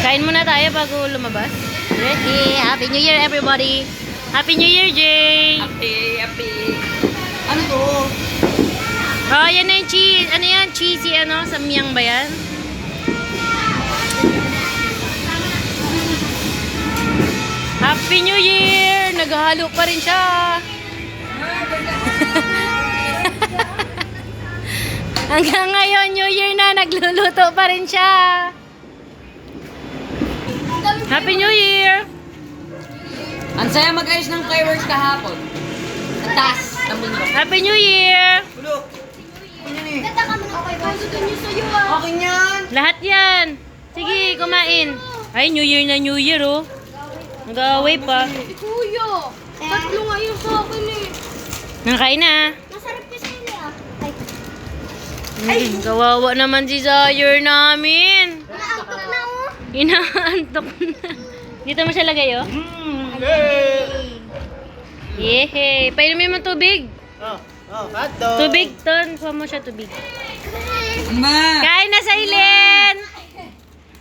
Kain muna tayo bago lumabas. Ready? Happy New Year, everybody! Happy New Year, Jay! Happy. Ano to? Oh, yan na yung cheese. Ano yan? Cheesy, ano? Samyang ba yan? Happy New Year! Naghahalo pa rin siya. Hanggang ngayon, New Year na, nagluluto pa rin siya. Happy New Year! Ang saya mag-ayos ng fireworks kahapon. Ang taas ng mundo. Happy New Year! Ulo. Ganda ka mga fireworks. Gusto niyo sa'yo ah. Okay yan. Lahat yan. Sige, kumain. Ay, New Year na New Year, oh. Nag-away pa. Kuya, tatlo nga yung sa akin eh. Nakain na. Masarap yung sili ah. Kawawa naman si Zaire namin. Naantok na oh. Inaantok na. Dito mo siya lagay, oh. Yehey. Painumin mo tubig. Kato. Tubig, Ton. Kuha mo siya tubig. Ma. Kain na, Sailen!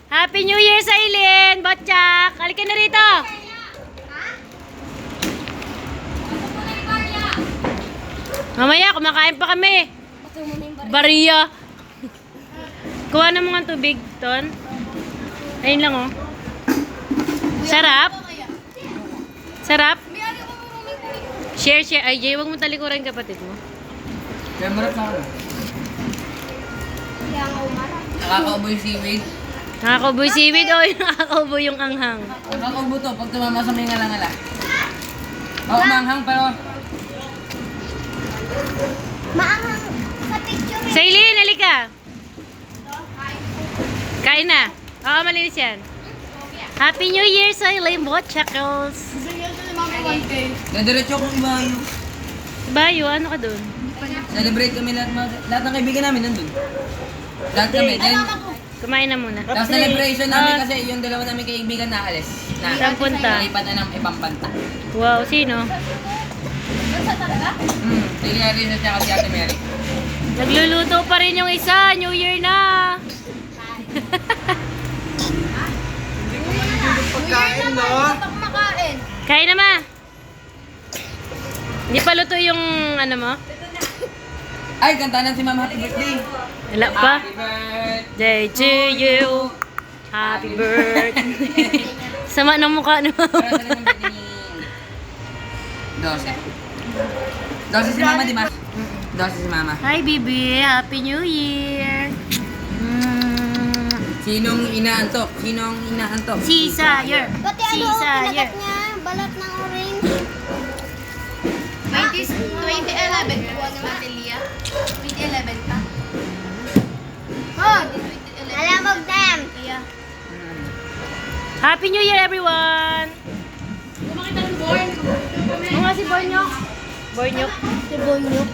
Happy New Year, Sailen! Botchak! Halika na rito! Mamaya, kumakain pa kami. Bariya. Kuha na mo nga tubig, Ton. Ayun lang, oh. Sarap? Sarap? Share. Ay, Jay, huwag mo talikuran kapatid mo. Kaya marap na ako. Kaya nga umarap. Nakakaubo yung seaweed. Nakakaubo yung seaweed o nakakaubo yung anghang? Nakakaubo to pag tumama sa may ngala-ngala. Oo, manghang pero... Maanghang sa picture eh. Sailin, halika. Kain na. Oo, malinis yan. Happy New Year, Sailin Botchakos. Nadiretso akong ibayo. Bayo, ano ka dun? Celebrate kami lahat ng kaibigan namin nandun. Lahat kami. Then, Kumain na muna. tapos celebration namin kasi yung dalawa namin kaibigan na alis. Saan punta? Nalipat na ng ibang banta. Wow, sino? Sige nga rin siya kasi Ate Mary. Nagluluto pa rin yung isa. New Year na. Pagkain no? Kumakain. Kain na, ma. Hindi pa luto yung ano mo? Ay, kantanan si Mama Happy Birthday. Wala pa. Happy birthday. Day to you. Happy birthday. Sama ng mukha no. Para sa ng birthday ni... 12. 12 si Mama, di ba? 12 si Mama. Hi, Bibi. Happy New Year. Sinong inaantok? Sinong inaantok? Si Sayer. Pati Si ano, Sayer. kinagat niya. Balat ng orange. 2011 po ni Matelia. 2011 pa. Oh, alamog them. Happy New Year, everyone. Kumakita ng born. Ano nga si Bornyok? Bornyok. Si Bonyok.